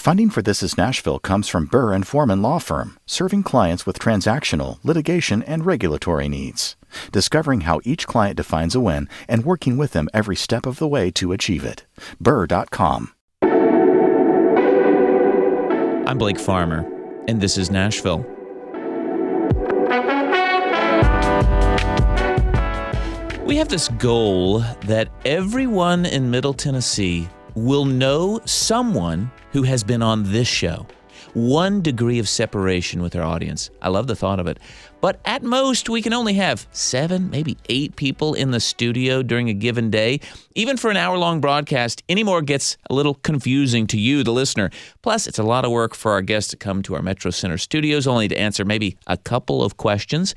Funding for This Is Nashville comes from Burr and Foreman Law Firm, serving clients with transactional, litigation, and regulatory needs. Discovering how each client defines a win and working with them every step of the way to achieve it. Burr.com. I'm Blake Farmer, and this is Nashville. We have this goal that everyone in Middle Tennessee will know someone who has been on this show. 1 degree of separation with our audience. I love the thought of it. But at most, we can only have 7, maybe 8 people in the studio during a given day. Even for an hour-long broadcast, any more gets a little confusing to you, the listener. Plus, it's a lot of work for our guests to come to our Metrocenter studios only to answer maybe a couple of questions,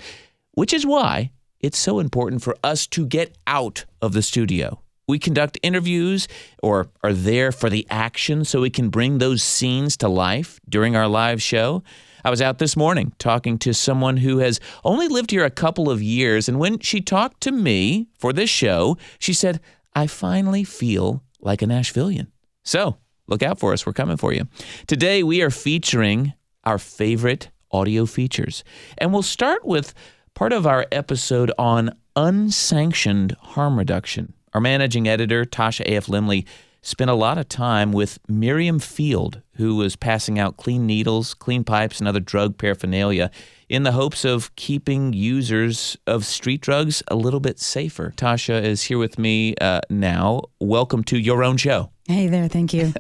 which is why it's so important for us to get out of the studio. We conduct interviews or are there for the action so we can bring those scenes to life during our live show. I was out this morning talking to someone who has only lived here a couple of years, and when she talked to me for this show, she said, "I finally feel like a Nashvilleian." So look out for us. We're coming for you. Today, we are featuring our favorite audio features, and we'll start with part of our episode on unsanctioned harm reduction. Our managing editor, Tasha A.F. Limley, spent a lot of time with Miriam Field, who was passing out clean needles, clean pipes, and other drug paraphernalia in the hopes of keeping users of street drugs a little bit safer. Tasha is here with me now. Welcome to your own show. Hey there, thank you.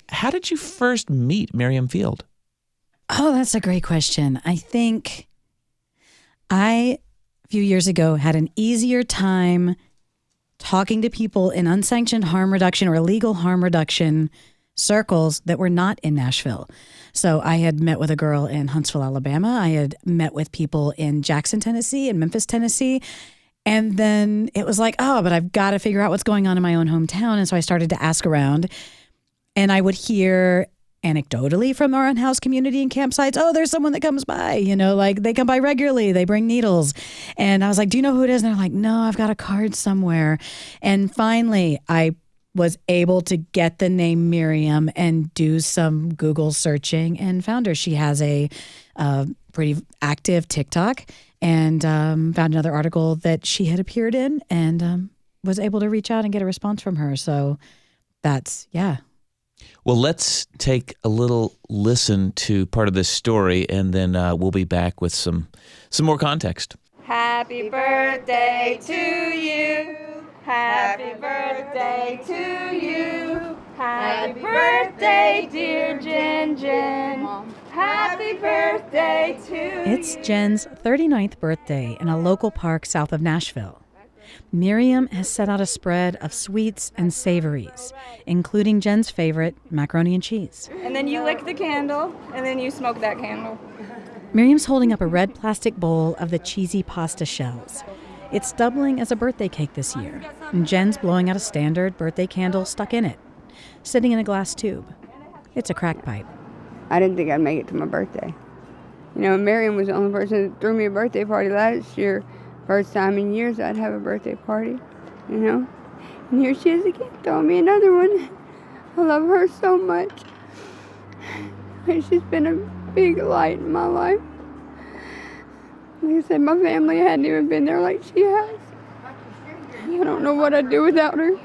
How did you first meet Miriam Field? Oh, that's a great question. I think a few years ago, had an easier time talking to people in unsanctioned harm reduction or illegal harm reduction circles that were not in Nashville. So I had met with a girl in Huntsville, Alabama. I had met with people in Jackson, Tennessee, and Memphis, Tennessee. And then it was like, oh, but I've got to figure out what's going on in my own hometown. And so I started to ask around, and I would hear anecdotally from our in-house community and campsites, oh, there's someone that comes by, like they come by regularly, they bring needles. And I was like, do you know who it is? And they're like, no, I've got a card somewhere. And finally, I was able to get the name Miriam and do some Google searching and found her. She has a pretty active TikTok and found another article that she had appeared in and was able to reach out and get a response from her. So that's, yeah. Well, let's take a little listen to part of this story, and then we'll be back with some more context. Happy birthday to you. Happy birthday to you. Happy birthday, dear Jen. Happy birthday to you. It's Jen's 39th birthday in a local park south of Nashville. Miriam has set out a spread of sweets and savories, including Jen's favorite, macaroni and cheese. And then you lick the candle, and then you smoke that candle. Miriam's holding up a red plastic bowl of the cheesy pasta shells. It's doubling as a birthday cake this year, and Jen's blowing out a standard birthday candle stuck in it, sitting in a glass tube. It's a crack pipe. I didn't think I'd make it to my birthday. Miriam was the only person that threw me a birthday party last year. First time in years I'd have a birthday party, And here she is again, throwing me another one. I love her so much. She's been a big light in my life. Like I said, my family hadn't even been there like she has. I don't know what I'd do without her.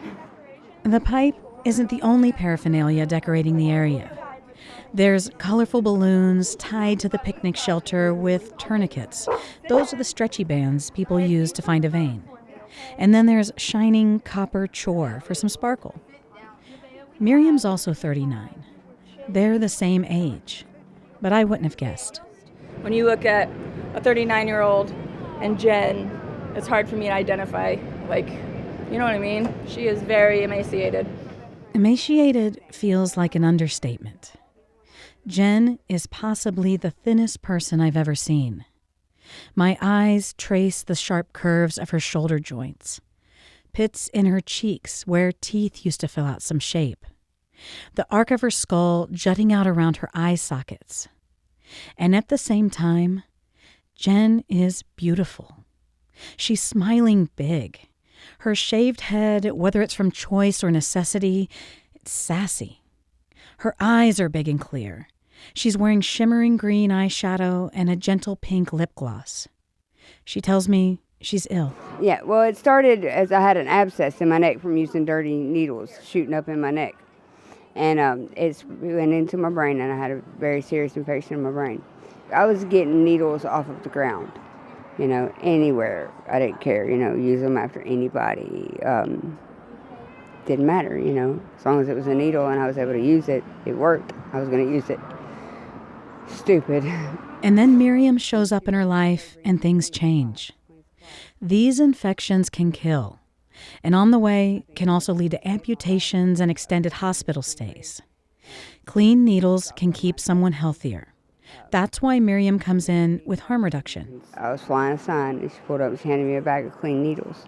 The pipe isn't the only paraphernalia decorating the area. There's colorful balloons tied to the picnic shelter with tourniquets. Those are the stretchy bands people use to find a vein. And then there's shining copper chore for some sparkle. Miriam's also 39. They're the same age, but I wouldn't have guessed. When you look at a 39-year-old and Jen, it's hard for me to identify. You know what I mean? She is very emaciated. Emaciated feels like an understatement. Jen is possibly the thinnest person I've ever seen. My eyes trace the sharp curves of her shoulder joints, pits in her cheeks where teeth used to fill out some shape, the arc of her skull jutting out around her eye sockets. And at the same time, Jen is beautiful. She's smiling big. Her shaved head, whether it's from choice or necessity, it's sassy. Her eyes are big and clear. She's wearing shimmering green eyeshadow and a gentle pink lip gloss. She tells me she's ill. Yeah, well, it started as I had an abscess in my neck from using dirty needles shooting up in my neck. And it went into my brain, and I had a very serious infection in my brain. I was getting needles off of the ground, anywhere. I didn't care, use them after anybody. Didn't matter, as long as it was a needle and I was able to use it, it worked. I was going to use it. Stupid. And then Miriam shows up in her life and things change. These infections can kill, and on the way can also lead to amputations and extended hospital stays. Clean needles can keep someone healthier. That's why Miriam comes in with harm reduction. I was flying a sign, and she pulled up and she handed me a bag of clean needles.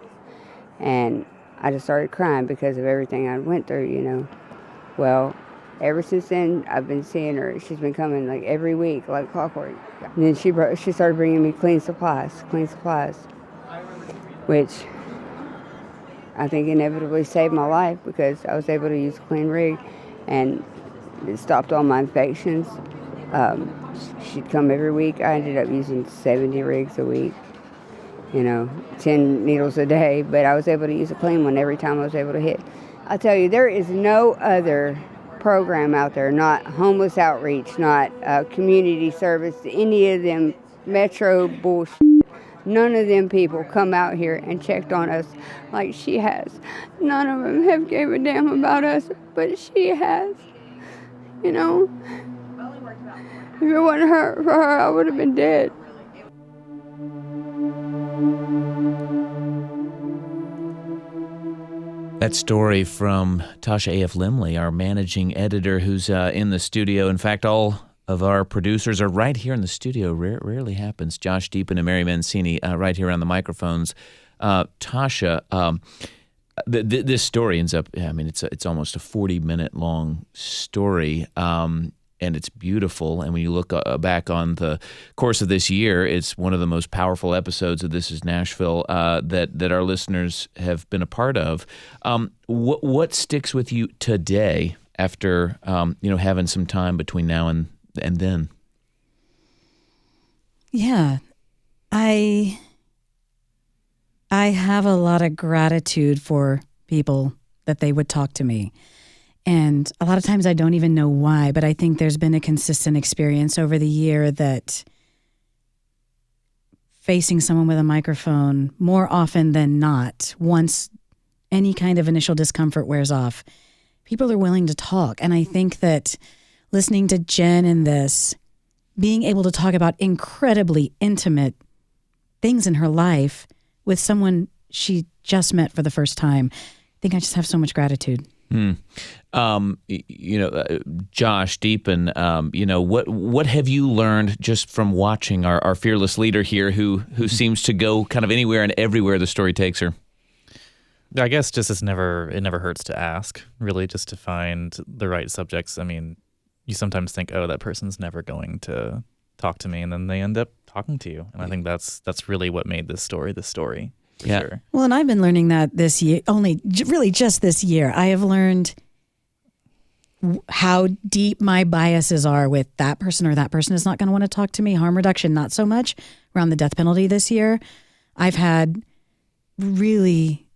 And I just started crying because of everything I went through, Well, ever since then, I've been seeing her. She's been coming like every week, like clockwork. And then she started bringing me clean supplies, which I think inevitably saved my life because I was able to use a clean rig, and it stopped all my infections. She'd come every week. I ended up using 70 rigs a week, 10 needles a day, but I was able to use a clean one every time I was able to hit. I'll tell you, there is no other program out there, not homeless outreach, not community service, any of them metro bullshit. None of them people come out here and checked on us like she has. None of them have gave a damn about us, but she has. If it wasn't for her, I would have been dead. That story from Tasha A.F. Limley, our managing editor who's in the studio. In fact, all of our producers are right here in the studio. Rarely happens. Josh Deepin and Mary Mancini right here on the microphones. Tasha, this story ends up, it's almost a 40-minute long story. And it's beautiful. And when you look back on the course of this year, it's one of the most powerful episodes of This Is Nashville that our listeners have been a part of. What sticks with you today after having some time between now and then? Yeah, I have a lot of gratitude for people that they would talk to me. And a lot of times I don't even know why, but I think there's been a consistent experience over the year that facing someone with a microphone more often than not, once any kind of initial discomfort wears off, people are willing to talk. And I think that listening to Jen in this, being able to talk about incredibly intimate things in her life with someone she just met for the first time, I think I just have so much gratitude. Josh Deepin, what have you learned just from watching our fearless leader here who seems to go kind of anywhere and everywhere the story takes her? I guess just it never hurts to ask, really, just to find the right subjects. I mean, you sometimes think, oh, that person's never going to talk to me, and then they end up talking to you. And I think that's really what made this story the story. For sure. Well, and I've been learning that this year, really just this year. I have learned how deep my biases are with that person, or that person is not going to want to talk to me. Harm reduction, not so much. Around the death penalty this year, I've had really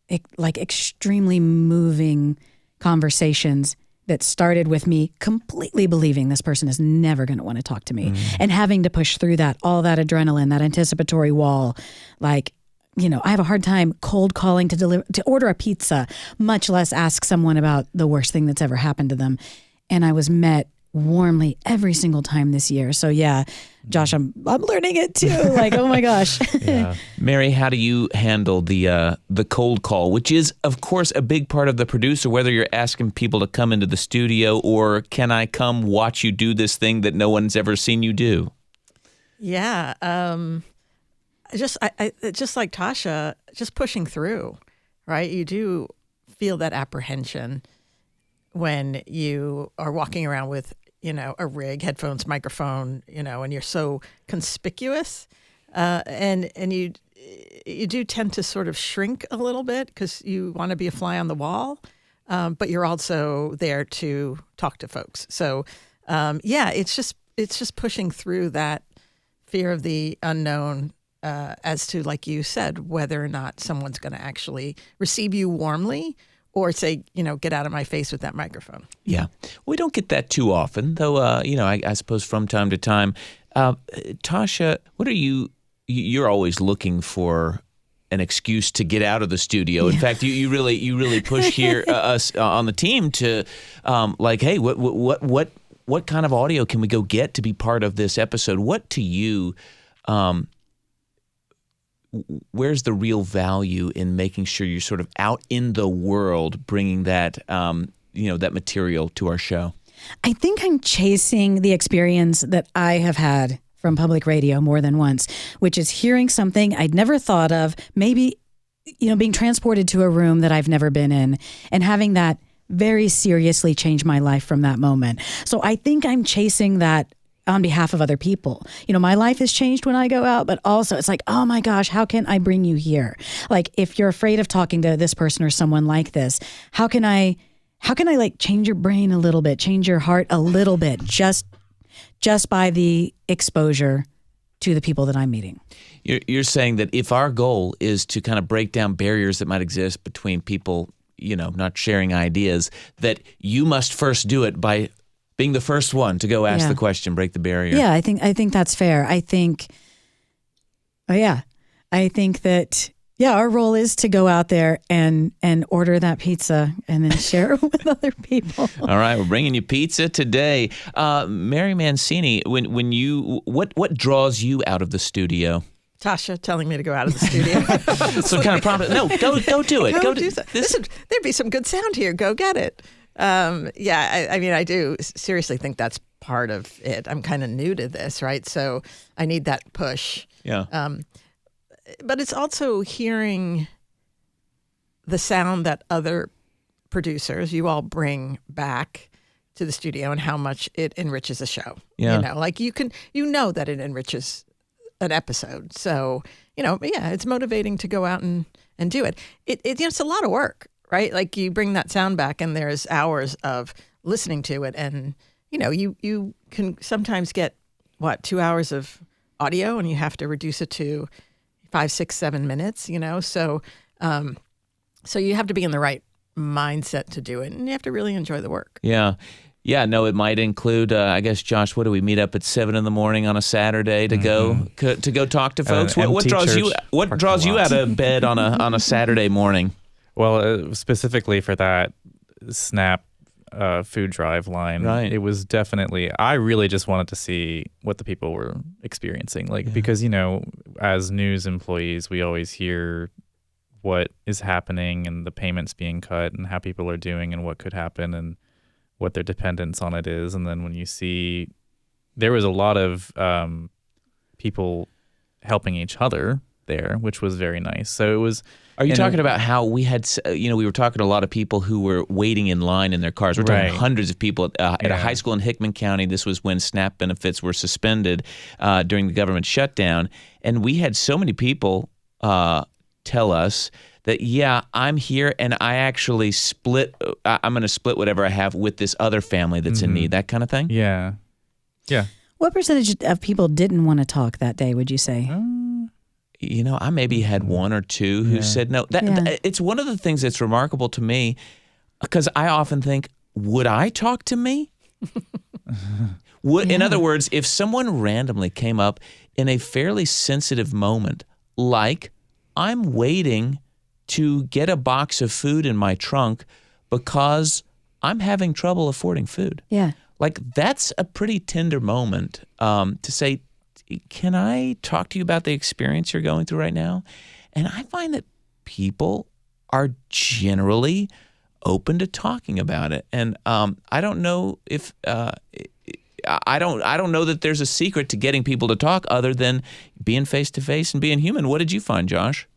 extremely moving conversations that started with me completely believing this person is never going to want to talk to me, and having to push through that, all that adrenaline, that anticipatory wall. I have a hard time cold calling to order a pizza, much less ask someone about the worst thing that's ever happened to them. And I was met warmly every single time this year. So yeah, Josh, I'm learning it too. Oh my gosh. Yeah. Mary, how do you handle the cold call, which is, of course, a big part of the producer, whether you're asking people to come into the studio or can I come watch you do this thing that no one's ever seen you do? Yeah. Just like Tasha, just pushing through, right? You do feel that apprehension when you are walking around with, a rig, headphones, microphone, and you're so conspicuous, and you do tend to sort of shrink a little bit because you want to be a fly on the wall. but you're also there to talk to folks. So, it's just pushing through that fear of the unknown as to, like you said, whether or not someone's going to actually receive you warmly or say, get out of my face with that microphone. Yeah. We don't get that too often, though, I suppose from time to time. Tasha, what are you're always looking for an excuse to get out of the studio. In fact, you really push here us on the team to hey, what kind of audio can we go get to be part of this episode? What to you, where's the real value in making sure you're sort of out in the world, bringing that that material to our show? I think I'm chasing the experience that I have had from public radio more than once, which is hearing something I'd never thought of, maybe, being transported to a room that I've never been in and having that very seriously change my life from that moment. So I think I'm chasing that on behalf of other people. My life has changed when I go out, but also it's like, oh my gosh, how can I bring you here? Like, if you're afraid of talking to this person or someone like this, how can I like change your brain a little bit, change your heart a little bit, just by the exposure to the people that I'm meeting? You're saying that if our goal is to kind of break down barriers that might exist between people, not sharing ideas, that you must first do it by being the first one to go ask the question, break the barrier. Yeah, I think that's fair. I think that our role is to go out there and order that pizza and then share it with other people. All right, we're bringing you pizza today. Mary Mancini, when you what draws you out of the studio? Tasha telling me to go out of the studio. So kind of prompt. No, go do it. Go do that. There'd be some good sound here. Go get it. I do seriously think that's part of it. I'm kind of new to this, right? So I need that push. Yeah. But it's also hearing the sound that other producers, you all bring back to the studio and how much it enriches a show. Yeah. Like you know that it enriches an episode. So, it's motivating to go out and do it. It's a lot of work, right? Like you bring that sound back and there's hours of listening to it. And, you can sometimes get 2 hours of audio and you have to reduce it to 5, 6, 7 minutes, So you have to be in the right mindset to do it and you have to really enjoy the work. Yeah. Yeah, no, it might include, I guess, Josh, what do we meet up at 7 a.m. on a Saturday to go talk to folks? What draws you out of bed on a Saturday morning? Well, specifically for that SNAP food drive line, right. It was definitely, I really just wanted to see what the people were experiencing. Because, as news employees, we always hear what is happening and the payments being cut and how people are doing and what could happen and what their dependence on it is. And then when you see, there was a lot of people helping each other there, which was very nice. So it was... Are you talking about how we had, we were talking to a lot of people who were waiting in line in their cars. We're talking hundreds of people at a high school in Hickman County. This was when SNAP benefits were suspended during the government shutdown. And we had so many people tell us that, I'm here and I actually I'm going to split whatever I have with this other family that's in need, that kind of thing? Yeah. Yeah. What percentage of people didn't want to talk that day, would you say? I maybe had one or two who said no. It's one of the things that's remarkable to me because I often think, would I talk to me? In other words, if someone randomly came up in a fairly sensitive moment, like I'm waiting to get a box of food in my trunk because I'm having trouble affording food. Yeah. Like that's a pretty tender moment to say, can I talk to you about the experience you're going through right now? And I find that people are generally open to talking about it. And I don't know if I don't know that there's a secret to getting people to talk other than being face to face and being human. What did you find, Josh?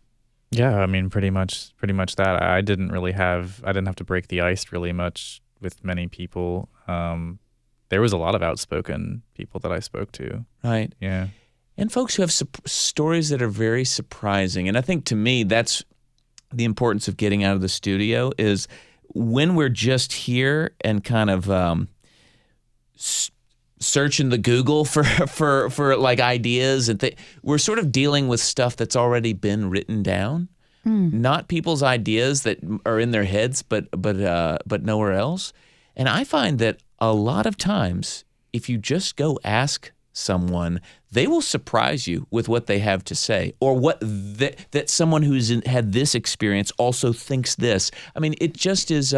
Yeah, I mean, pretty much that. I didn't have to break the ice really much with many people. There was a lot of outspoken people that I spoke to. Right. Yeah. And folks who have stories that are very surprising. And I think to me, that's the importance of getting out of the studio is when we're just here and kind of searching the Google for like ideas and we're sort of dealing with stuff that's already been written down, not people's ideas that are in their heads, but nowhere else. And I find that a lot of times, if you just go ask someone, they will surprise you with what they have to say, or what that someone who's had this experience also thinks this. I mean, it just is.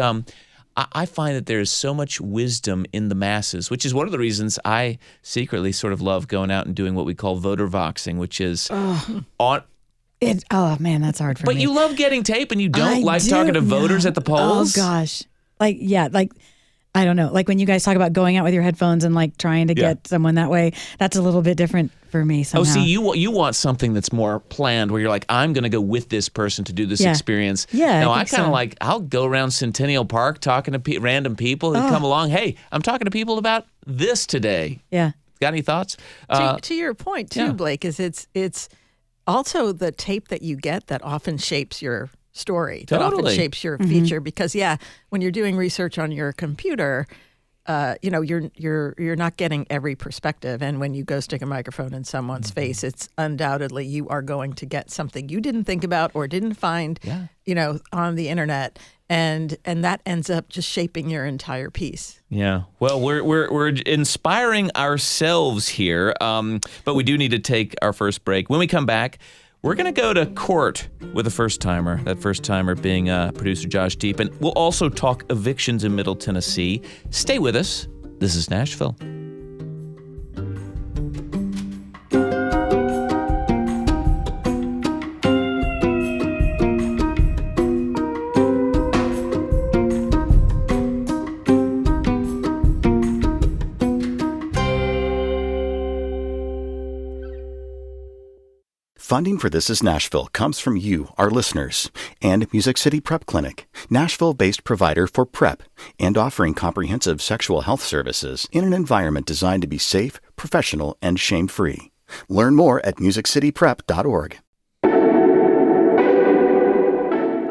I find that there is so much wisdom in the masses, which is one of the reasons I secretly sort of love going out and doing what we call voter voxing, which is on. Oh man, that's hard for me. But you love getting tape, and you don't I like do, talking to voters at the polls. Oh gosh, like I don't know. Like when you guys talk about going out with your headphones and like trying to get someone that way, that's a little bit different for me somehow. Oh, see, you want something that's more planned, where you're like, I'm going to go with this person to do this experience. Yeah. No, I kind of like, I'll go around Centennial Park talking to random people who come along. Hey, I'm talking to people about this today. Yeah. Got any thoughts? To your point too, Blake, is it's also the tape that you get that often shapes your story, that often shapes your feature, because when you're doing research on your computer, you're not getting every perspective, and when you go stick a microphone in someone's face, it's undoubtedly you are going to get something you didn't think about or didn't find on the internet, and that ends up just shaping your entire piece. Yeah. Well, we're inspiring ourselves here, but we do need to take our first break. When we come back, we're going to go to court with a first-timer, that first-timer being producer Josh Deep, and we'll also talk evictions in Middle Tennessee. Stay with us. This is Nashville. Funding for This Is Nashville comes from you, our listeners, and Music City Prep Clinic, Nashville-based provider for PrEP, and offering comprehensive sexual health services in an environment designed to be safe, professional, and shame-free. Learn more at musiccityprep.org.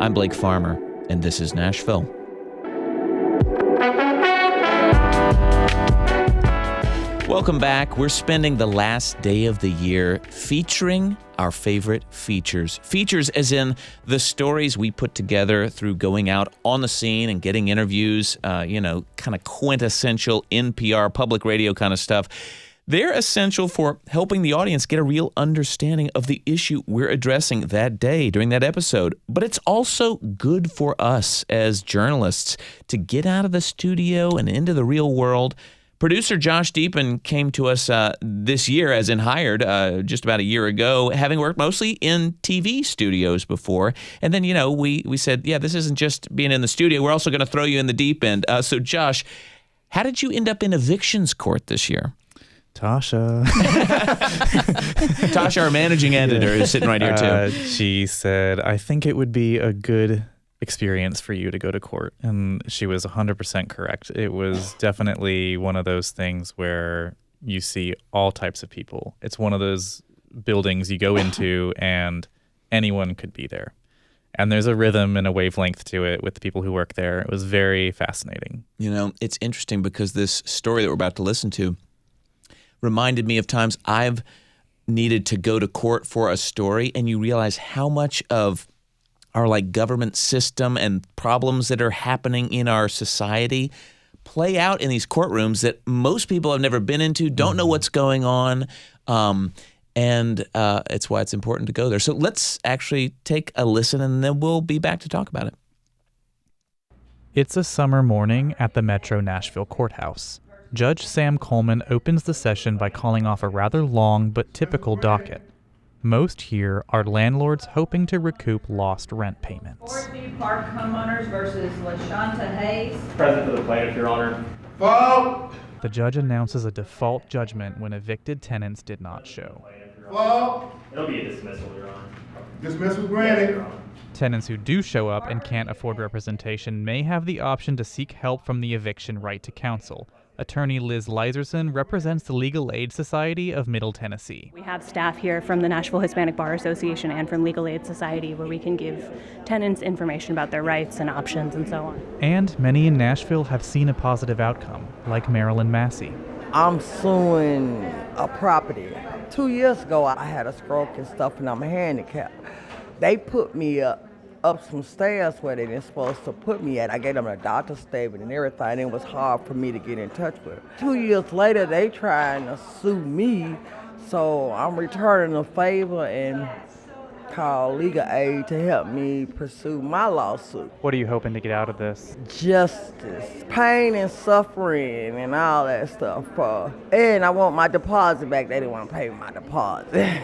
I'm Blake Farmer, and this is Nashville. Welcome back. We're spending the last day of the year featuring our favorite features. Features as in the stories we put together through going out on the scene and getting interviews, kind of quintessential NPR public radio kind of stuff. They're essential for helping the audience get a real understanding of the issue we're addressing that day during that episode. But it's also good for us as journalists to get out of the studio and into the real world. Producer Josh Deepin came to us this year, as in hired, just about a year ago, having worked mostly in TV studios before. And then, we said, this isn't just being in the studio. We're also going to throw you in the deep end. So, Josh, how did you end up in evictions court this year? Tasha. Tasha, our managing editor, is sitting right here, too. She said, I think it would be a good experience for you to go to court. And she was 100% correct. It was definitely one of those things where you see all types of people. It's one of those buildings you go into and anyone could be there. And there's a rhythm and a wavelength to it with the people who work there. It was very fascinating. It's interesting because this story that we're about to listen to reminded me of times I've needed to go to court for a story, and you realize how much of our government system and problems that are happening in our society play out in these courtrooms that most people have never been into, don't know what's going on, and it's why it's important to go there. So let's actually take a listen, and then we'll be back to talk about it. It's a summer morning at the Metro Nashville courthouse. Judge Sam Coleman opens the session by calling off a rather long but typical docket. Most here are landlords hoping to recoup lost rent payments. Fordview Park homeowners versus LaShonta Hayes. Present for the plaintiff, Your Honor. Fault! The judge announces a default judgment when evicted tenants did not show. Fault! It'll be a dismissal, Your Honor. Dismissal granted. Tenants who do show up and can't afford representation may have the option to seek help from the eviction right to counsel, Attorney Liz Liserson represents the Legal Aid Society of Middle Tennessee. We have staff here from the Nashville Hispanic Bar Association and from Legal Aid Society where we can give tenants information about their rights and options and so on. And many in Nashville have seen a positive outcome, like Marilyn Massey. I'm suing a property. 2 years ago, I had a stroke and stuff, and I'm handicapped. They put me up some stairs where they didn't supposed to put me at. I gave them a doctor's statement and everything. It was hard for me to get in touch with. 2 years later, they trying to sue me, so I'm returning a favor and call Legal Aid to help me pursue my lawsuit. What are you hoping to get out of this? Justice, pain and suffering and all that stuff. And I want my deposit back. They didn't want to pay my deposit.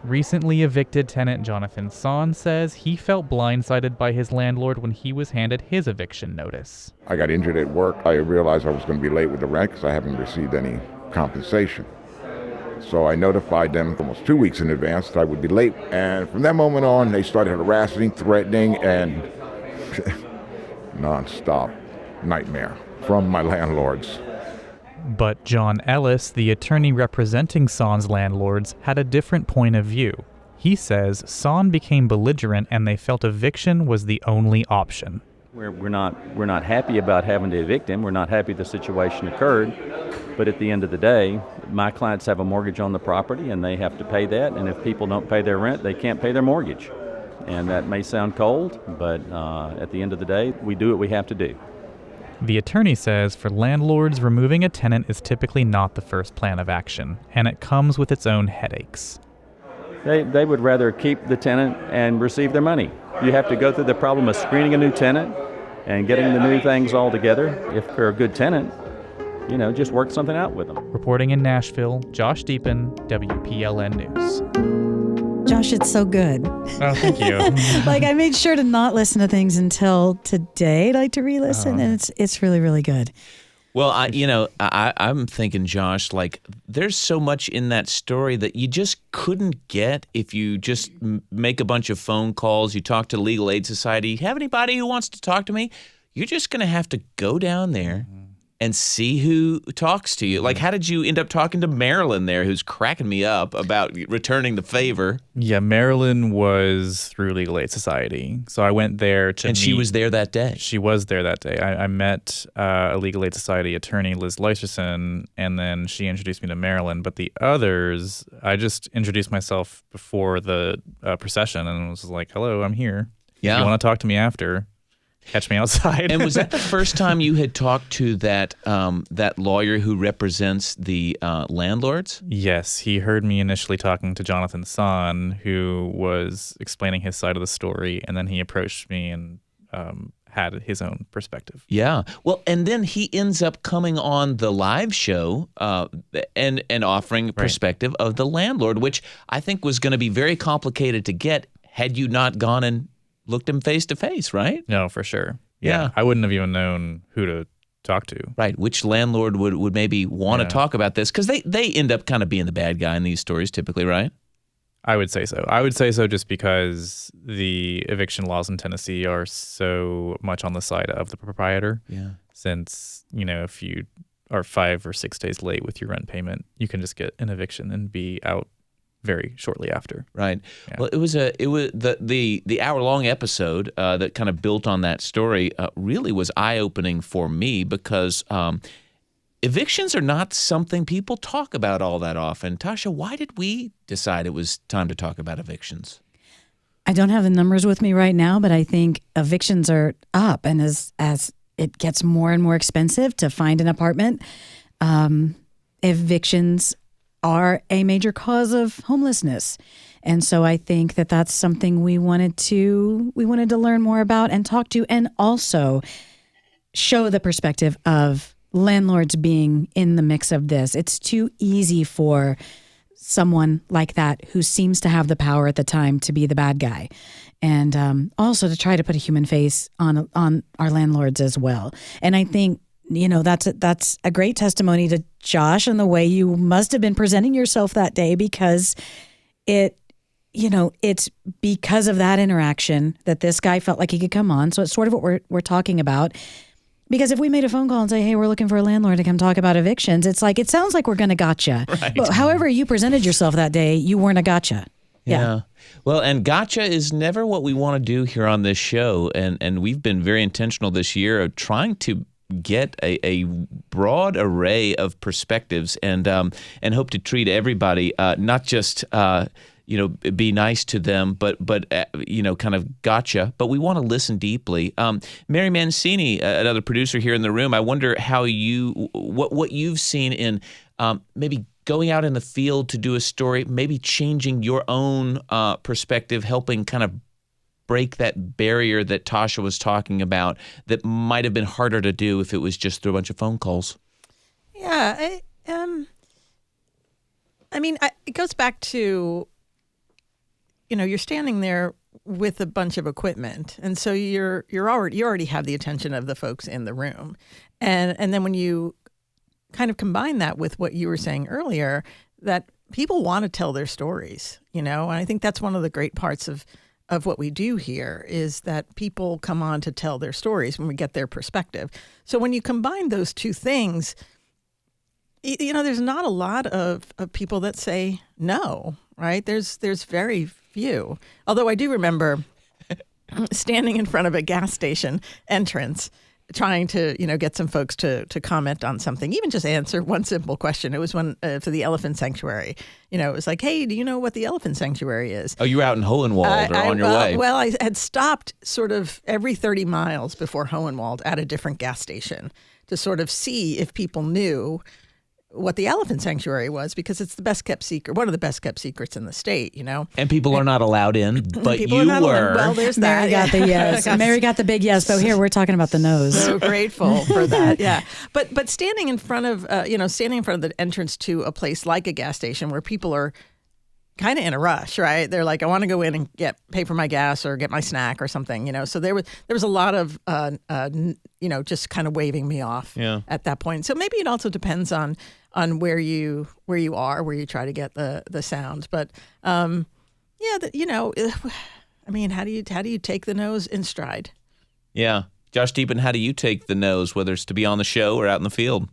Recently evicted tenant Jonathan Son says he felt blindsided by his landlord when he was handed his eviction notice. I got injured at work. I realized I was going to be late with the rent because I haven't received any compensation. So I notified them almost 2 weeks in advance that I would be late. And from that moment on, they started harassing, threatening, and nonstop nightmare from my landlords. But John Ellis, the attorney representing Son's landlords, had a different point of view. He says Son became belligerent and they felt eviction was the only option. We're not happy about having to evict him. We're not happy the situation occurred. But at the end of the day, my clients have a mortgage on the property and they have to pay that. And if people don't pay their rent, they can't pay their mortgage. And that may sound cold, but at the end of the day, we do what we have to do. The attorney says for landlords, removing a tenant is typically not the first plan of action, and it comes with its own headaches. They would rather keep the tenant and receive their money. You have to go through the problem of screening a new tenant and getting the new things all together. If they're a good tenant, just work something out with them. Reporting in Nashville, Josh Deepen, WPLN News. Josh, it's so good. Oh, thank you. I made sure to not listen to things until today. I'd like to re-listen, and it's really, really good. Well, I'm thinking, Josh, there's so much in that story that you just couldn't get if you just make a bunch of phone calls, you talk to Legal Aid Society. Have anybody who wants to talk to me? You're just going to have to go down there and see who talks to you. How did you end up talking to Marilyn there, who's cracking me up about returning the favor? Yeah, Marilyn was through Legal Aid Society. So I went there to And she was there that day? She was there that day. I met a Legal Aid Society attorney, Liz Liserson, and then she introduced me to Marilyn. But the others, I just introduced myself before the procession and was like, hello, I'm here. Yeah. If you want to talk to me after, catch me outside. And was that the first time you had talked to that lawyer who represents the landlords? Yes, he heard me initially talking to Jonathan Son, who was explaining his side of the story, and then he approached me and had his own perspective. Yeah. Well, and then he ends up coming on the live show and offering perspective of the landlord, which I think was going to be very complicated to get had you not gone and looked him face to face, right? No, for sure. Yeah. I wouldn't have even known who to talk to. Right. Which landlord would maybe want to talk about this? Because they end up kind of being the bad guy in these stories typically, right? I would say so. I would say so just because the eviction laws in Tennessee are so much on the side of the proprietor. Yeah. Since, if you are 5 or 6 days late with your rent payment, you can just get an eviction and be out very shortly after. Right. Yeah. Well, it was the hour-long episode that kind of built on that story really was eye-opening for me because evictions are not something people talk about all that often. Tasha, why did we decide it was time to talk about evictions? I don't have the numbers with me right now, but I think evictions are up, and as it gets more and more expensive to find an apartment, evictions are a major cause of homelessness. And so I think that that's something we wanted to learn more about and talk to, and also show the perspective of landlords being in the mix of this. It's too easy for someone like that who seems to have the power at the time to be the bad guy. And also to try to put a human face on our landlords as well. And I think that's a great testimony to Josh and the way you must have been presenting yourself that day, because it's because of that interaction that this guy felt like he could come on. So it's sort of what we're talking about. Because if we made a phone call and say, hey, we're looking for a landlord to come talk about evictions, it's like, it sounds like we're going to gotcha. Right. But however you presented yourself that day, you weren't a gotcha. Yeah. Well, and gotcha is never what we want to do here on this show. And we've been very intentional this year of trying to get a broad array of perspectives and hope to treat everybody, not just be nice to them, but kind of gotcha. But we want to listen deeply. Mary Mancini, another producer here in the room, I wonder how what you've seen in maybe going out in the field to do a story, maybe changing your own perspective, helping kind of break that barrier that Tasha was talking about that might have been harder to do if it was just through a bunch of phone calls. Yeah, it goes back to, you're standing there with a bunch of equipment, and so you already have the attention of the folks in the room, and then when you kind of combine that with what you were saying earlier, that people want to tell their stories, and I think that's one of the great parts of what we do here is that people come on to tell their stories when we get their perspective. So when you combine those two things, there's not a lot of people that say no, right? There's very few. Although I do remember standing in front of a gas station entrance trying to, get some folks to comment on something, even just answer one simple question. It was for the elephant sanctuary. It was like, hey, do you know what the elephant sanctuary is? Oh, you were out in Hohenwald or on your way? Well, I had stopped sort of every 30 miles before Hohenwald at a different gas station to sort of see if people knew what the elephant sanctuary was, because it's the best kept secret, one of the best kept secrets in the state, And people are not allowed in, but you were. Well, there's Mary that. got the yes. Mary got the big yes, but here we're talking about the nose. So grateful for that. Yeah. But standing in front of, the entrance to a place like a gas station where people are kind of in a rush, right? They're like, I want to go in and pay for my gas or get my snack or something, So there was a lot of, just kind of waving me off at that point. So maybe it also depends on where you are, where you try to get the sound. But how do you take the nose in stride? Yeah. Josh Deepen, how do you take the nose, whether it's to be on the show or out in the field?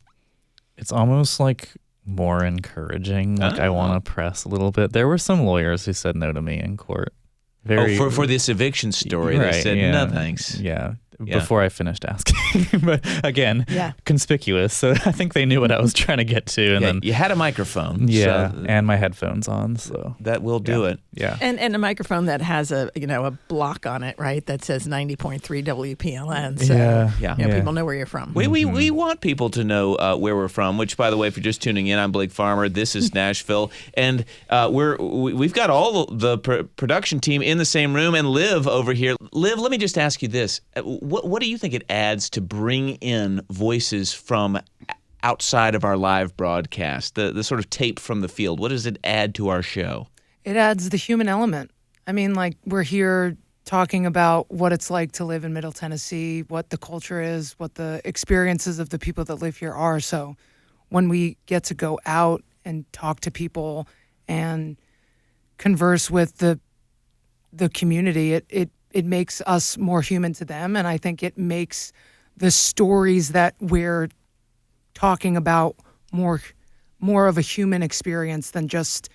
It's almost like more encouraging. Like I want to press a little bit. There were some lawyers who said no to me in court. For this eviction story, right, they said no thanks. Yeah. Before I finished asking. But again, conspicuous. So I think they knew what I was trying to get to. And then you had a microphone. Yeah, so and my headphones on. So that will do it. Yeah. And a microphone that has a block on it, right? That says 90.3 WPLN. So people know where you're from. We want people to know where we're from, which, by the way, if you're just tuning in, I'm Blake Farmer. This is Nashville. And we've got all the production team in the same room, and Liv over here. Liv, let me just ask you this. What do you think it adds to bring in voices from outside of our live broadcast, the sort of tape from the field? What does it add to our show? It adds the human element. I mean, like, we're here talking about what it's like to live in Middle Tennessee, what the culture is, what the experiences of the people that live here are. So when we get to go out and talk to people and converse with the community, it makes us more human to them, and I think it makes the stories that we're talking about more of a human experience than just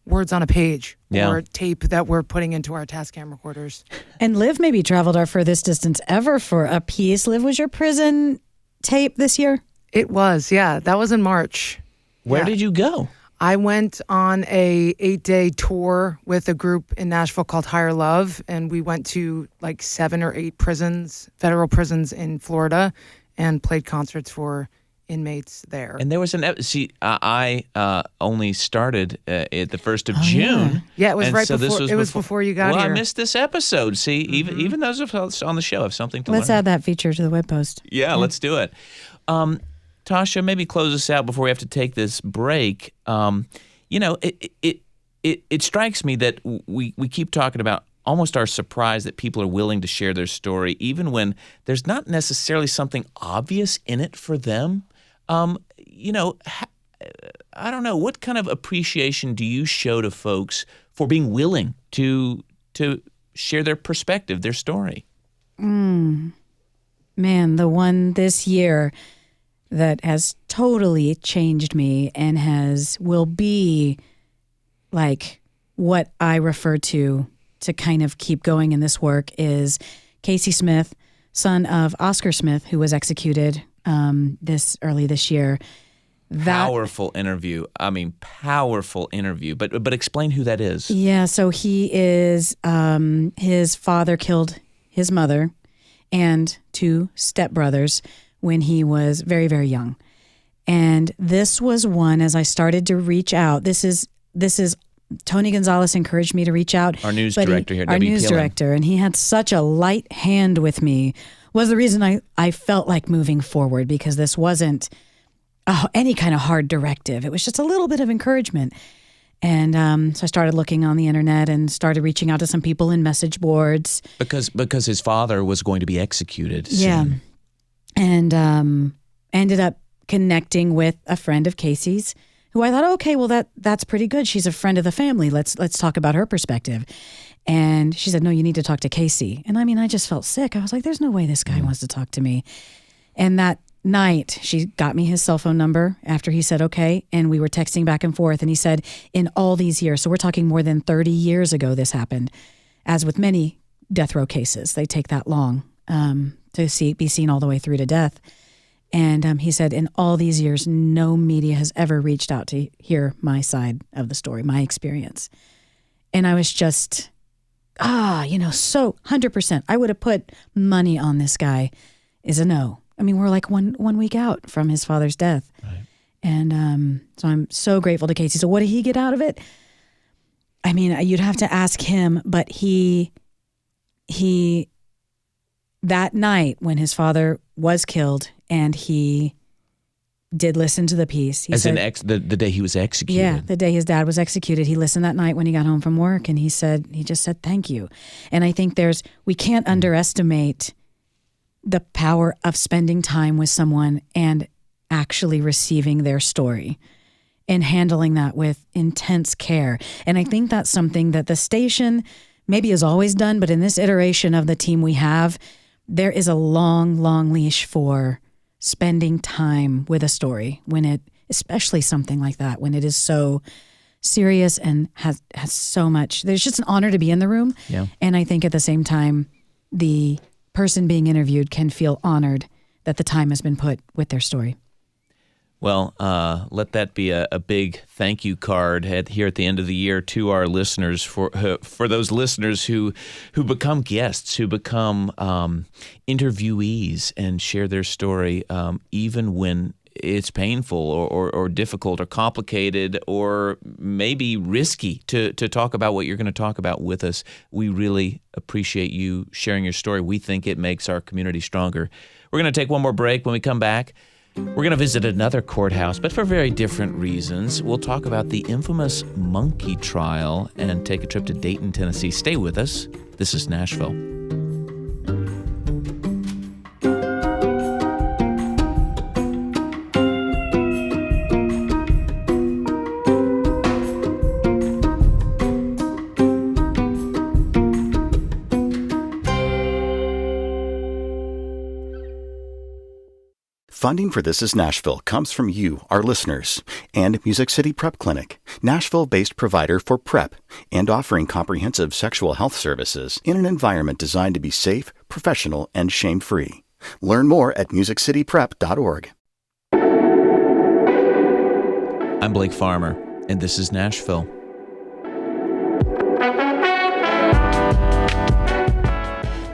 words on a page or tape that we're putting into our Tascam recorders. And Liv maybe traveled our furthest distance ever for a piece. Liv, was your prison tape this year? It was, yeah. That was in March. Where did you go? I went on a 8-day tour with a group in Nashville called Higher Love, and we went to like 7 or 8 prisons, federal prisons in Florida, and played concerts for inmates there. And there was I only started at the 1st of June. Yeah, it was before you got here. Well, I missed this episode. See, even those of us on the show have something to Let's learn. add that feature to the web post. Yeah, let's do it. Tasha, maybe close us out before we have to take this break. It strikes me that we keep talking about almost our surprise that people are willing to share their story, even when there's not necessarily something obvious in it for them. I don't know, what kind of appreciation do you show to folks for being willing to share their perspective, their story? Man, the one this year that has totally changed me and will be like what I refer to kind of keep going in this work is Casey Smith, son of Oscar Smith, who was executed early this year. Powerful interview. I mean, powerful interview. But explain who that is. Yeah, so he is, his father killed his mother and 2 stepbrothers when he was very, very young. And this was one, as I started to reach out, this is Tony Gonzalez encouraged me to reach out. Our news director here at Our WPLN. news director, and he had such a light hand with me, was the reason I felt like moving forward, because this wasn't any kind of hard directive. It was just a little bit of encouragement. And so I started looking on the internet and started reaching out to some people in message boards. Because his father was going to be executed soon. Yeah. And ended up connecting with a friend of Casey's who I thought, okay, well, that's pretty good. She's a friend of the family. Let's talk about her perspective. And she said, no, you need to talk to Casey. And I mean, I just felt sick. I was like, there's no way this guy wants to talk to me. And that night, she got me his cell phone number after he said, okay. And we were texting back and forth. And he said, in all these years, so we're talking more than 30 years ago this happened, as with many death row cases, they take that long to be seen all the way through to death. And he said, in all these years, no media has ever reached out to hear my side of the story, my experience. And I was just, so 100%. I would have put money on this guy is a no. I mean, we're like one week out from his father's death. Right. And so I'm so grateful to Casey. So what did he get out of it? I mean, you'd have to ask him, but he that night when his father was killed, and he did listen to the piece. He said, the day he was executed. Yeah, the day his dad was executed. He listened that night when he got home from work, and he just said, thank you. And I think we can't underestimate the power of spending time with someone and actually receiving their story and handling that with intense care. And I think that's something that the station maybe has always done, but in this iteration of the team we have, there is a long, long leash for spending time with a story especially something like that, when it is so serious and has so much. There's just an honor to be in the room. Yeah. And I think at the same time, the person being interviewed can feel honored that the time has been put with their story. Well, let that be a big thank you card here at the end of the year to our listeners, for those listeners who become guests, who become interviewees and share their story, even when it's painful or difficult or complicated or maybe risky to talk about what you're going to talk about with us. We really appreciate you sharing your story. We think it makes our community stronger. We're going to take one more break. When we come back, we're going to visit another courthouse, but for very different reasons. We'll talk about the infamous monkey trial and take a trip to Dayton, Tennessee. Stay with us. This is Nashville. Funding for This Is Nashville comes from you, our listeners, and Music City Prep Clinic, Nashville-based provider for PrEP and offering comprehensive sexual health services in an environment designed to be safe, professional, and shame-free. Learn more at musiccityprep.org. I'm Blake Farmer, and this is Nashville.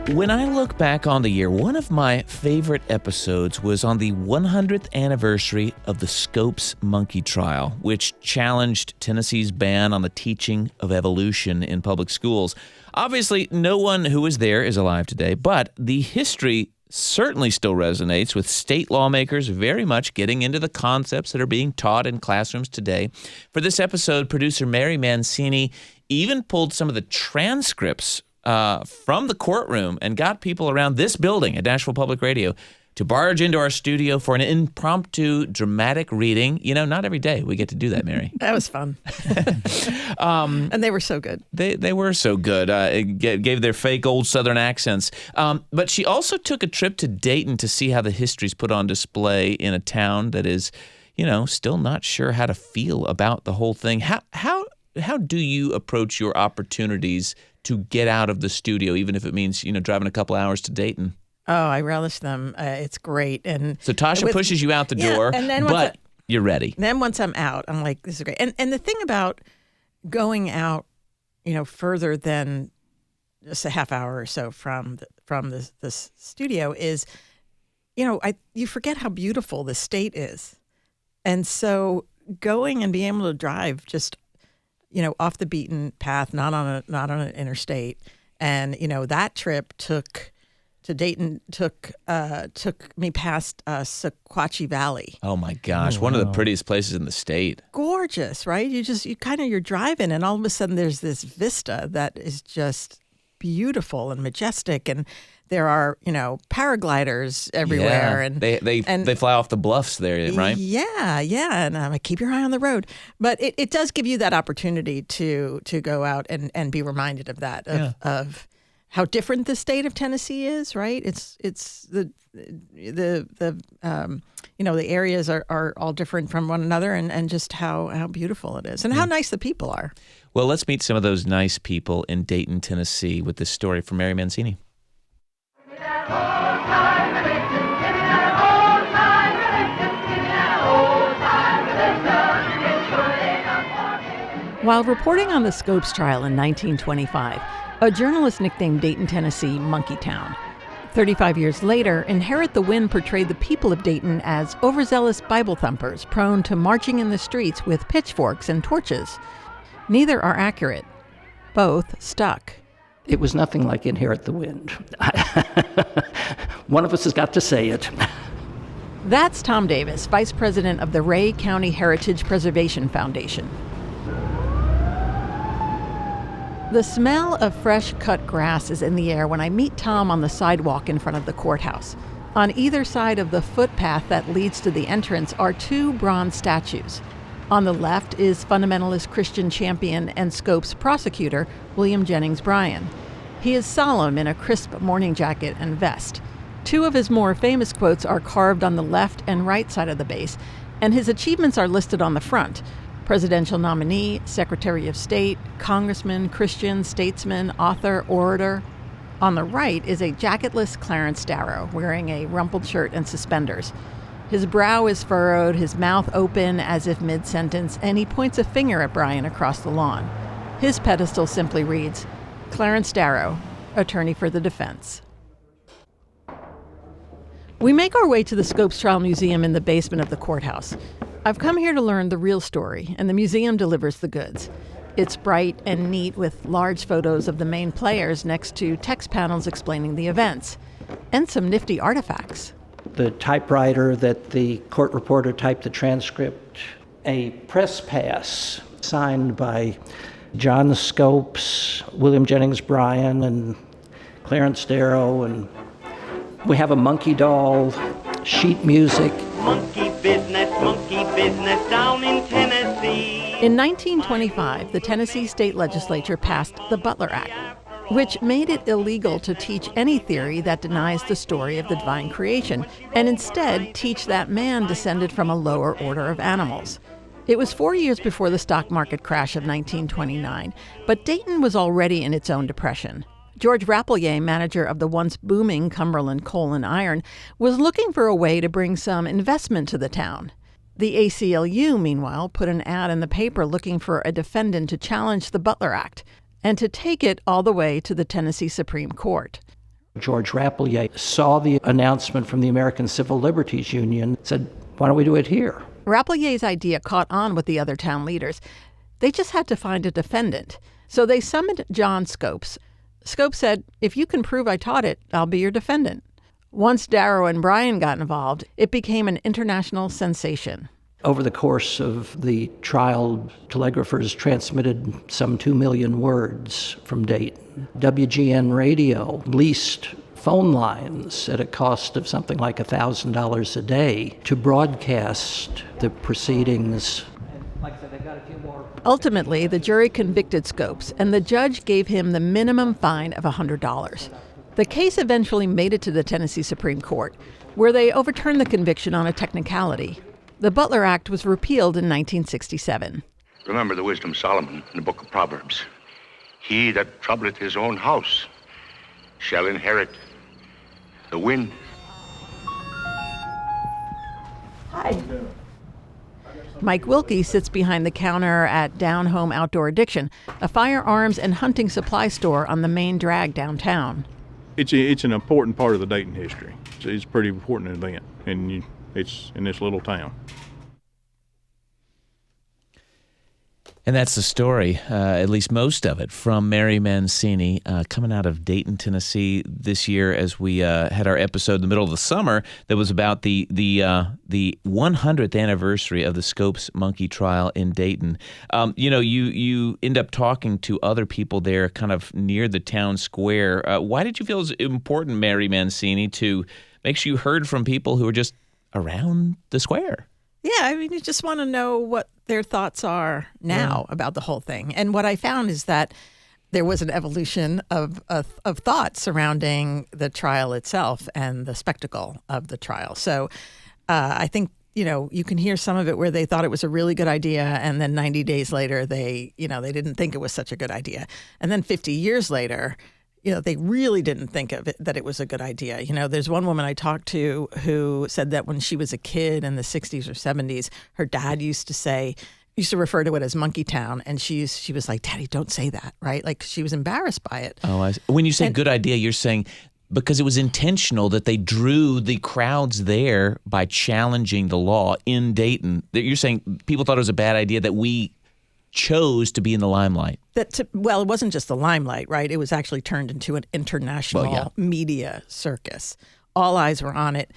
When I look back on the year, one of my favorite episodes was on the 100th anniversary of the Scopes monkey trial, which challenged Tennessee's ban on the teaching of evolution in public schools. Obviously, no one who was there is alive today, but the history certainly still resonates with state lawmakers very much getting into the concepts that are being taught in classrooms today. For this episode, producer Mary Mancini even pulled some of the transcripts from the courtroom and got people around this building at Nashville Public Radio to barge into our studio for an impromptu dramatic reading. You know, not every day we get to do that, Mary. That was fun. And they were so good. They were so good. It gave their fake old Southern accents. But she also took a trip to Dayton to see how the history's put on display in a town that is, you know, still not sure how to feel about the whole thing. How do you approach your opportunities to get out of the studio, even if it means, you know, driving a couple hours to Dayton? Oh, I relish them. It's great. And so Tasha pushes you out the door, and then but you're ready. Then once I'm out, I'm like, this is great. And the thing about going out, you know, further than just a half hour or so from this studio is, you know, you forget how beautiful the state is. And so going and being able to drive just, you know, off the beaten path, not on an interstate, and you know that trip to Dayton took me past Sequatchie Valley. Oh my gosh, one of the prettiest places in the state. Gorgeous, right? You're driving, and all of a sudden there's this vista that is just beautiful and majestic, and there are, you know, paragliders everywhere, and they fly off the bluffs there, right? Yeah, and keep your eye on the road. But it does give you that opportunity to go out and be reminded of that, of how different the state of Tennessee is, right? It's the you know, the areas are all different from one another, and just how beautiful it is, and how nice the people are. Well, let's meet some of those nice people in Dayton, Tennessee, with this story from Mary Mancini. While reporting on the Scopes trial in 1925, a journalist nicknamed Dayton, Tennessee, Monkeytown. 35 years later, Inherit the Wind portrayed the people of Dayton as overzealous Bible thumpers prone to marching in the streets with pitchforks and torches. Neither are accurate. Both stuck. It was nothing like Inherit the Wind. One of us has got to say it. That's Tom Davis, Vice President of the Ray County Heritage Preservation Foundation. The smell of fresh cut grass is in the air when I meet Tom on the sidewalk in front of the courthouse. On either side of the footpath that leads to the entrance are two bronze statues. On the left is fundamentalist Christian champion and Scopes prosecutor William Jennings Bryan. He is solemn in a crisp morning jacket and vest. Two of his more famous quotes are carved on the left and right side of the base, and his achievements are listed on the front. Presidential nominee, Secretary of State, congressman, Christian, statesman, author, orator. On the right is a jacketless Clarence Darrow wearing a rumpled shirt and suspenders. His brow is furrowed, his mouth open as if mid-sentence, and he points a finger at Bryan across the lawn. His pedestal simply reads, Clarence Darrow, attorney for the defense. We make our way to the Scopes Trial Museum in the basement of the courthouse. I've come here to learn the real story, and the museum delivers the goods. It's bright and neat with large photos of the main players next to text panels explaining the events, and some nifty artifacts. The typewriter that the court reporter typed the transcript, a press pass signed by John Scopes, William Jennings Bryan, and Clarence Darrow, and we have a monkey doll, sheet music. Monkey business down in Tennessee. In 1925, the Tennessee state legislature passed the Butler Act, which made it illegal to teach any theory that denies the story of the divine creation, and instead teach that man descended from a lower order of animals. It was 4 years before the stock market crash of 1929, but Dayton was already in its own depression. George Rappelier, manager of the once booming Cumberland Coal and Iron, was looking for a way to bring some investment to the town. The ACLU, meanwhile, put an ad in the paper looking for a defendant to challenge the Butler Act and to take it all the way to the Tennessee Supreme Court. George Rappelier saw the announcement from the American Civil Liberties Union, said, why don't we do it here? Rappelier's idea caught on with the other town leaders. They just had to find a defendant. So they summoned John Scopes. Scopes said, if you can prove I taught it, I'll be your defendant. Once Darrow and Bryan got involved, it became an international sensation. Over the course of the trial, telegraphers transmitted some 2 million words from Dayton. WGN Radio leased phone lines at a cost of something like $1,000 a day to broadcast the proceedings. Ultimately, the jury convicted Scopes, and the judge gave him the minimum fine of $100. The case eventually made it to the Tennessee Supreme Court, where they overturned the conviction on a technicality. The Butler Act was repealed in 1967. Remember the wisdom of Solomon in the book of Proverbs. He that troubleth his own house shall inherit the wind. Hi. Mike Wilkie sits behind the counter at Down Home Outdoor Addiction, a firearms and hunting supply store on the main drag downtown. It's an important part of the Dayton history. It's a pretty important event, and it's in this little town. And that's the story, at least most of it, from Mary Mancini, coming out of Dayton, Tennessee this year as we had our episode in the middle of the summer that was about the 100th anniversary of the Scopes monkey trial in Dayton. You end up talking to other people there kind of near the town square. Why did you feel it was important, Mary Mancini, to make sure you heard from people who were just around the square? Yeah, I mean, you just want to know what their thoughts are now about the whole thing. And what I found is that there was an evolution of thoughts surrounding the trial itself and the spectacle of the trial. So I think, you can hear some of it where they thought it was a really good idea, and then 90 days later, they didn't think it was such a good idea. And then 50 years later, they really didn't think of it, that it was a good idea. There's one woman I talked to who said that when she was a kid in the 60s or 70s, her dad used to refer to it as Monkey Town. And she was like, Daddy, don't say that, right? Like, she was embarrassed by it. Oh, when you say good idea, you're saying because it was intentional that they drew the crowds there by challenging the law in Dayton. You're saying people thought it was a bad idea that we chose to be in the limelight. It wasn't just the limelight, right? It was actually turned into an international media circus. All eyes were on it.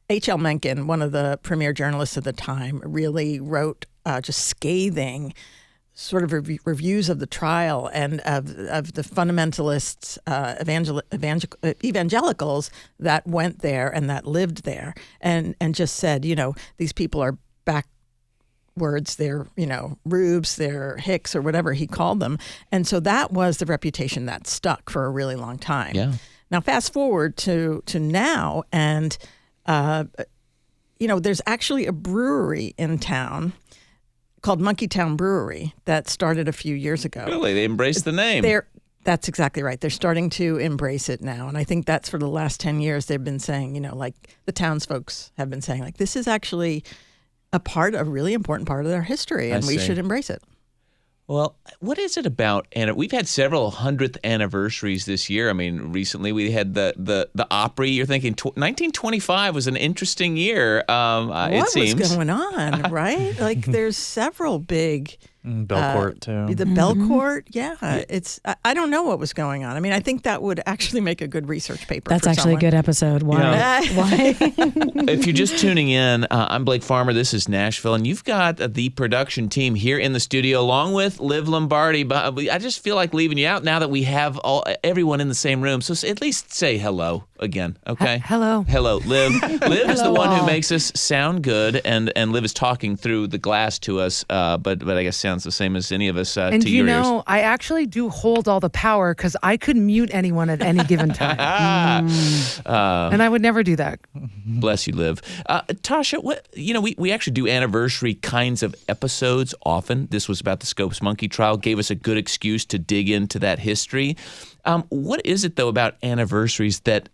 H.L. Mencken, one of the premier journalists at the time, really wrote just scathing sort of reviews of the trial and of the fundamentalists, evangelicals that went there and that lived there, and just said, these people are backwards, they're, rubes, they're hicks, or whatever he called them. And so that was the reputation that stuck for a really long time. Yeah. Now, fast forward to now, and, there's actually a brewery in town called Monkey Town Brewery that started a few years ago. Really? They embraced the name. That's exactly right. They're starting to embrace it now. And I think that's for the last 10 years they've been saying, the townsfolk have been saying, this is actually a really important part of their history, and we should embrace it. Well, what is it about? And we've had several 100th anniversaries this year. I mean, recently we had the Opry. You're thinking 1925 was an interesting year. It seems. What was going on, right? There's several big. Belcourt too. The Belcourt, yeah. It's I don't know what was going on. I mean, I think that would actually make a good research paper. That's actually a good episode. Why? Why? If you're just tuning in, I'm Blake Farmer. This is Nashville, and you've got the production team here in the studio, along with Liv Lombardi. But I just feel like leaving you out now that we have everyone in the same room. So at least say hello again, okay? Hello. Hello, Liv. Liv is the one who makes us sound good, and Liv is talking through the glass to us. But I guess sounds the same as any of us and to your ears. I actually do hold all the power because I could mute anyone at any given time. And I would never do that. Bless you, Liv. Tasha, we actually do anniversary kinds of episodes often. This was about the Scopes monkey trial, gave us a good excuse to dig into that history. What is it, though, about anniversaries that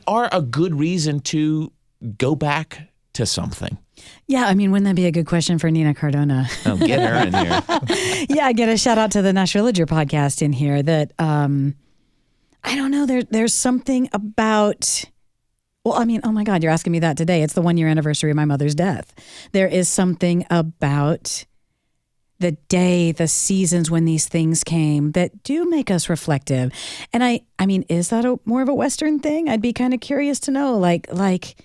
are a good reason to go back to something? Yeah, I mean, wouldn't that be a good question for Nina Cardona? Oh, get her in here. Yeah, get a shout out to the Nashville Villager podcast in here that, I don't know, there's something about, well, I mean, oh my God, you're asking me that today. It's the 1 year anniversary of my mother's death. There is something about the day, the seasons when these things came that do make us reflective. And I mean, is that more of a Western thing? I'd be kind of curious to know, like,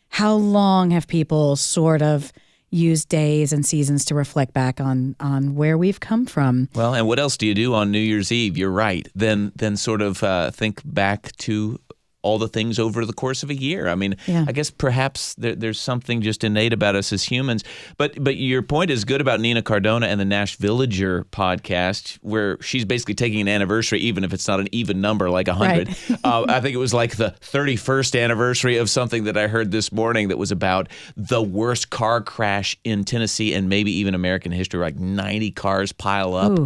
how long have people sort of use days and seasons to reflect back on where we've come from. Well, and what else do you do on New Year's Eve? You're right. Then sort of think back to all the things over the course of a year. I mean, I guess perhaps there's something just innate about us as humans. But your point is good about Nina Cardona and the Nash Villager podcast, where she's basically taking an anniversary, even if it's not an even number like 100. Right. I think it was like the 31st anniversary of something that I heard this morning that was about the worst car crash in Tennessee and maybe even American history. Like 90 cars pile up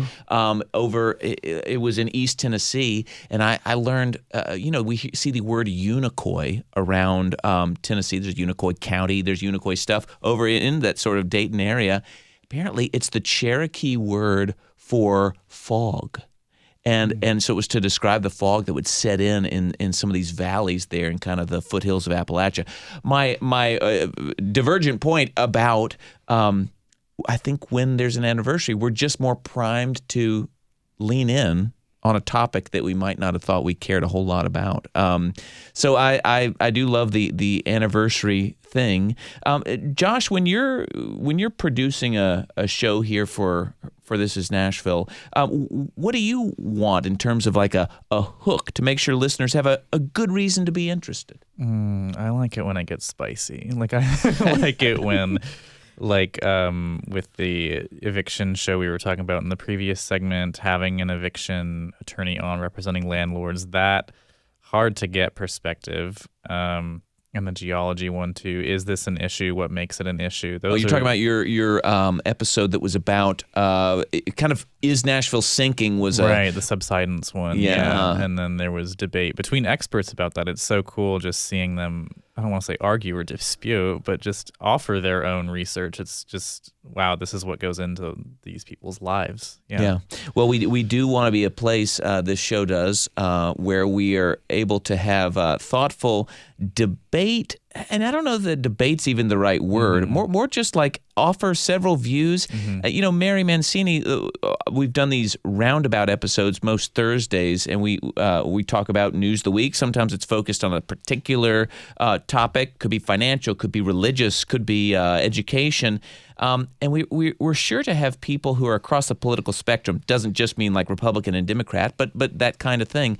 over. It was in East Tennessee, and I learned. We see the word Unicoi around Tennessee. There's Unicoi County. There's Unicoi stuff over in that sort of Dayton area. Apparently, it's the Cherokee word for fog. And so it was to describe the fog that would set in some of these valleys there in kind of the foothills of Appalachia. My divergent point about I think when there's an anniversary, we're just more primed to lean in on a topic that we might not have thought we cared a whole lot about. So I do love the anniversary thing. Josh, when you're producing a show here for This Is Nashville, what do you want in terms of like a hook to make sure listeners have a good reason to be interested? I like it when it gets spicy. Like I like it when with the eviction show we were talking about in the previous segment, having an eviction attorney on representing landlords, that hard to get perspective. And the geology one too. Is this an issue? What makes it an issue? You're talking about your episode that was about kind of is Nashville sinking? Right, the subsidence one. Yeah. And then there was debate between experts about that. It's so cool just seeing them, I don't want to say argue or dispute, but just offer their own research. It's just, wow, this is what goes into these people's lives. Yeah. Well, we do want to be a place, this show does, where we are able to have thoughtful debate. And I don't know that debate's even the right word. More just like offer several views. Mary Mancini, we've done these roundabout episodes most Thursdays, and we talk about news of the week. Sometimes it's focused on a particular topic. Could be financial, could be religious, could be education. And we're sure to have people who are across the political spectrum. Doesn't just mean like Republican and Democrat, but that kind of thing.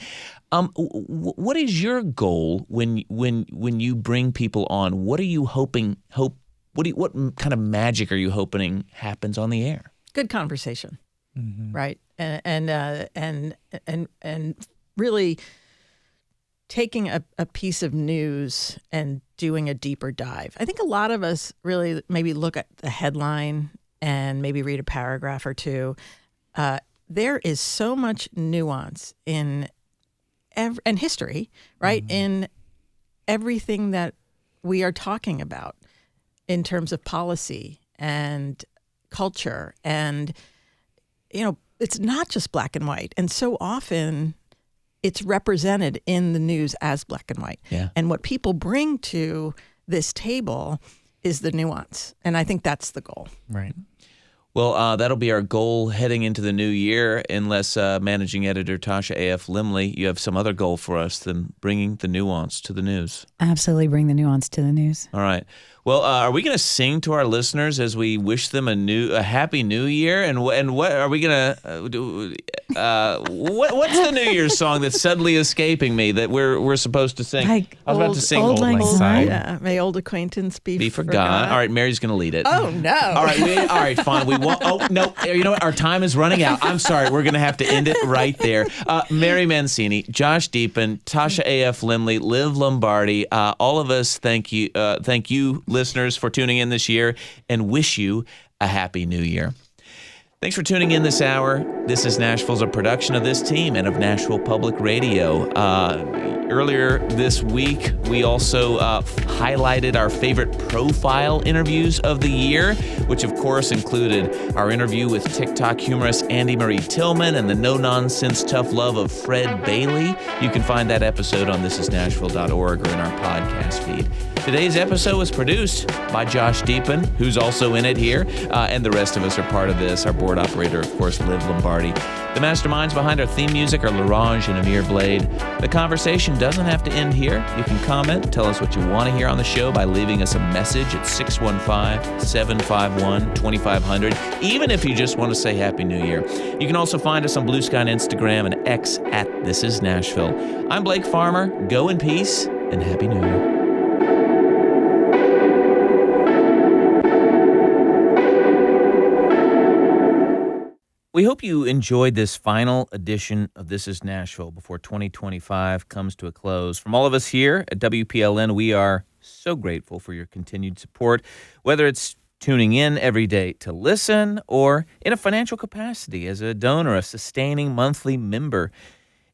What is your goal when you bring people on? What are you hoping? What kind of magic are you hoping happens on the air? Good conversation, right? And really taking a piece of news and doing a deeper dive. I think a lot of us really maybe look at the headline and maybe read a paragraph or two. There is so much nuance in and history, right? In everything that we are talking about in terms of policy and culture. And, it's not just black and white. And so often it's represented in the news as black and white. Yeah. And what people bring to this table is the nuance. And I think that's the goal. Right. Well, that'll be our goal heading into the new year, unless managing editor Tasha A.F. Limley, you have some other goal for us than bringing the nuance to the news. Absolutely bring the nuance to the news. All right. Well, are we going to sing to our listeners as we wish them a happy new year? And what are we going to do? What's the New Year's song that's suddenly escaping me that we're supposed to sing? I was about to sing Old Lang Syne. Yeah, may old acquaintance be forgotten. All right, Mary's going to lead it. Oh no! All right, fine. We won't. Oh no! You know what? Our time is running out. I'm sorry. We're going to have to end it right there. Mary Mancini, Josh Deepen, Tasha A.F. Limley, Liv Lombardi. All of us thank you, listeners, for tuning in this year, and wish you a happy new year. Thanks for tuning in this hour. This is Nashville's a production of this team and of Nashville Public Radio. Earlier this week, we also highlighted our favorite profile interviews of the year, which of course included our interview with TikTok humorist Andy Marie Tillman and the no-nonsense tough love of Fred Bailey. You can find that episode on thisisnashville.org or in our podcast feed. Today's episode was produced by Josh Deepen, who's also in it here, and the rest of us are part of this. Our board board operator, of course, Liv Lombardi. The masterminds behind our theme music are Larange and Amir Blade. The conversation doesn't have to end here. You can comment, tell us what you want to hear on the show by leaving us a message at 615-751-2500, even if you just want to say Happy New Year. You can also find us on Blue Sky and Instagram and X at This Is Nashville. I'm Blake Farmer. Go in peace and Happy New Year. We hope you enjoyed this final edition of This Is Nashville before 2025 comes to a close. From all of us here at WPLN, we are so grateful for your continued support, whether it's tuning in every day to listen or in a financial capacity as a donor, a sustaining monthly member.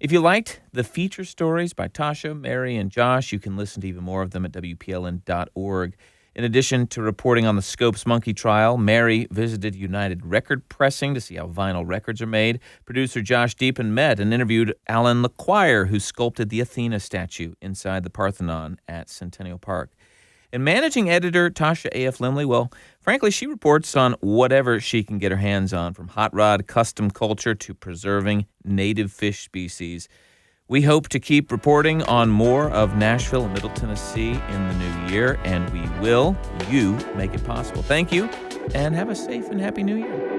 If you liked the feature stories by Tasha, Mary, and Josh, you can listen to even more of them at WPLN.org. In addition to reporting on the Scopes Monkey trial, Mary visited United Record Pressing to see how vinyl records are made. Producer Josh Deepen met and interviewed Alan LeQuire, who sculpted the Athena statue inside the Parthenon at Centennial Park. And managing editor Tasha A.F. Limley, well, frankly, she reports on whatever she can get her hands on, from hot rod custom culture to preserving native fish species. We hope to keep reporting on more of Nashville and Middle Tennessee in the new year, and we will. You make it possible. Thank you, and have a safe and happy new year.